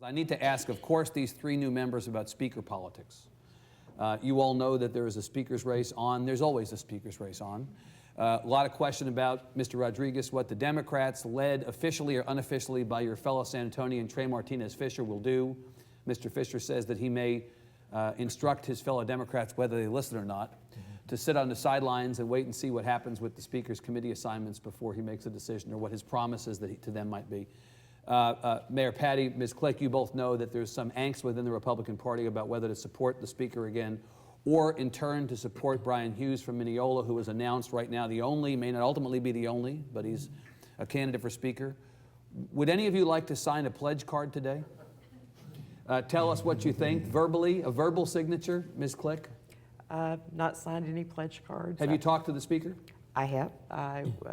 I need to ask, of course, these three new members about speaker politics. You all know that there is a speaker's race on. There's always a speaker's race on. A lot of question about Mr. Rodriguez, what the Democrats, led officially or unofficially by your fellow San Antonian Trey Martinez Fisher, will do. Mr. Fisher says that he may instruct his fellow Democrats, whether they listen or not, to sit on the sidelines and wait and see what happens with the Speaker's committee assignments before he makes a decision, or what his promises to them might be. Mayor Paddie, Ms. Klick, you both know that there's some angst within the Republican Party about whether to support the Speaker again, or in turn to support Brian Hughes from Mineola, who was announced right now the only, may not ultimately be the only, but he's a candidate for Speaker. Would any of you like to sign a pledge card today? Tell us what you think verbally, a verbal signature, Ms. Klick? Not signed any pledge cards. Have you talked to the Speaker? I have.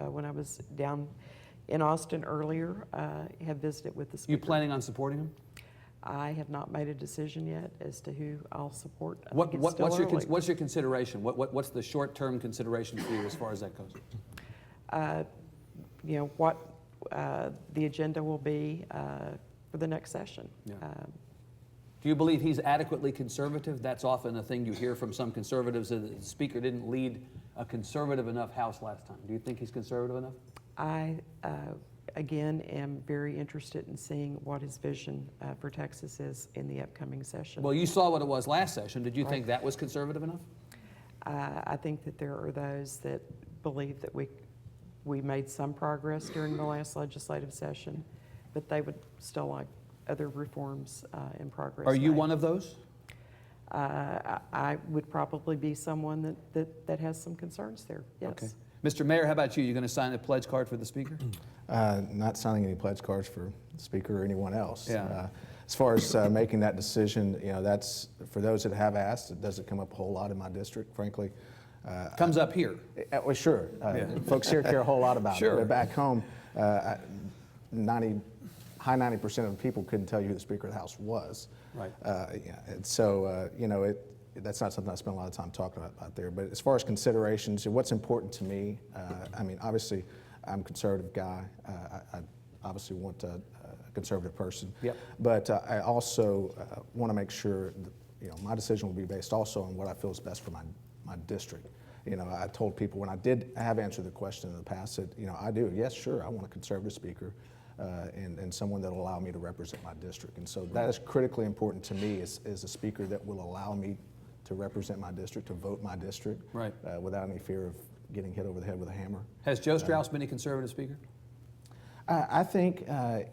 When I was down in Austin earlier, have visited with the Speaker. You planning on supporting him? I have not made a decision yet as to who I'll support. What's your consideration? What's the short-term consideration for you as far as that goes? You know, what the agenda will be for the next session. Yeah. Do you believe he's adequately conservative? That's often a thing you hear from some conservatives, that the Speaker didn't lead a conservative enough House last time. Do you think he's conservative enough? I, again, am very interested in seeing what his vision for Texas is in the upcoming session. Well, you saw what it was last session. Did you think that was conservative enough? I think that there are those that believe that we made some progress during the last legislative session, but they would still like other reforms in progress. Are you one of those? I would probably be someone that has some concerns there, yes. Okay. Mr. Mayor, how about you? You going to sign a pledge card for the Speaker? Not signing any pledge cards for the Speaker or anyone else. Yeah. As far as making that decision, you know, that's, for those that have asked, it doesn't come up a whole lot in my district, frankly. Comes up here. Well, sure. Folks here care a whole lot about it. But back home, high 90% of the people couldn't tell you who the Speaker of the House was. Right. Yeah, and so, you know, that's not something I spend a lot of time talking about there. But as far as considerations, what's important to me, I mean, obviously, I'm a conservative guy. I obviously want a conservative person. Yep. But I also want to make sure that, you know, my decision will be based also on what I feel is best for my district. You know, I told people when I have answered the question in the past that, you know, I do, yes, sure, I want a conservative Speaker. And someone that will allow me to represent my district. And so that is critically important to me, is a Speaker that will allow me to represent my district, to vote my district, right, without any fear of getting hit over the head with a hammer. Has Joe Straus been a conservative Speaker? I think,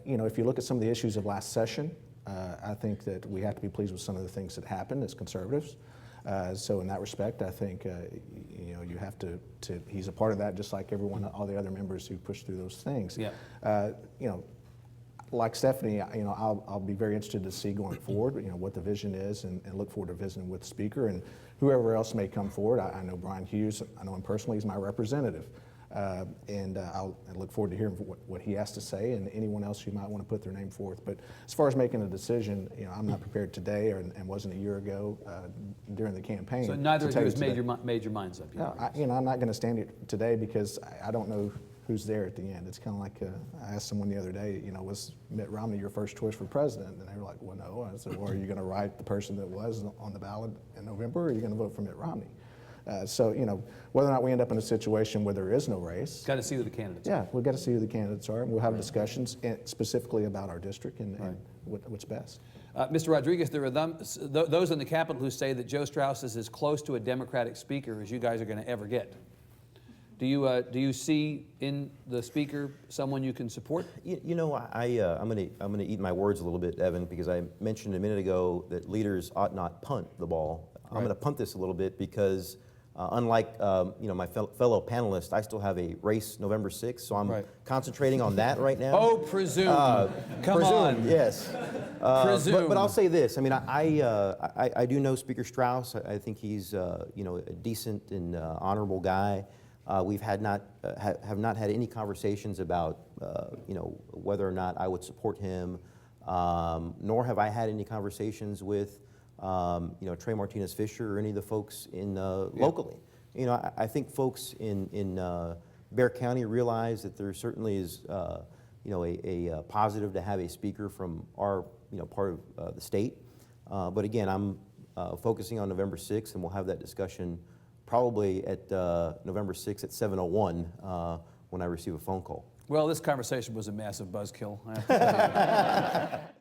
you know, if you look at some of the issues of last session, I think that we have to be pleased with some of the things that happened as conservatives. So in that respect, I think, you know, you have to, he's a part of that, just like everyone, all the other members who push through those things. Yeah. You know, like Stephanie, you know, I'll be very interested to see going forward, you know, what the vision is, and look forward to visiting with the Speaker and whoever else may come forward. I know Brian Hughes, I know him personally, he's my representative. And I look forward to hearing what he has to say, and anyone else who might want to put their name forth. But as far as making a decision, you know, I'm not prepared today, and wasn't a year ago during the campaign. So neither of you has made your minds up yet? No, you know, I'm not going to stand here today because I don't know who's there at the end. It's kind of like I asked someone the other day, you know, was Mitt Romney your first choice for president? And they were like, well, no. I said, well, are you going to write the person that was on the ballot in November, or are you going to vote for Mitt Romney? So, you know, whether or not we end up in a situation where there is no race. Got to see who the candidates are. Yeah, we've got to see who the candidates are, and we'll have discussions specifically about our district and what's best. Mr. Rodriguez, there are those in the Capitol who say that Joe Straus is as close to a Democratic Speaker as you guys are going to ever get. Do you see in the Speaker someone you can support? You know, I'm gonna eat my words a little bit, Evan, because I mentioned a minute ago that leaders ought not punt the ball. I'm going to punt this a little bit because, unlike you know, my fellow panelists, I still have a race November 6th, so I'm concentrating on that right now. Oh, presume! Come on, yes. Presume. But I'll say this. I mean, I do know Speaker Straus. I think he's you know, a decent and honorable guy. We've have not had any conversations about you know, whether or not I would support him, nor have I had any conversations with you know, Trey Martinez Fisher or any of the folks in locally. You know, I think folks in Bexar County realize that there certainly is a positive to have a speaker from our, part of the state. But again, I'm focusing on November 6th, and we'll have that discussion probably at November 6th at 7:01 when I receive a phone call. Well, this conversation was a massive buzzkill. I have to tell you.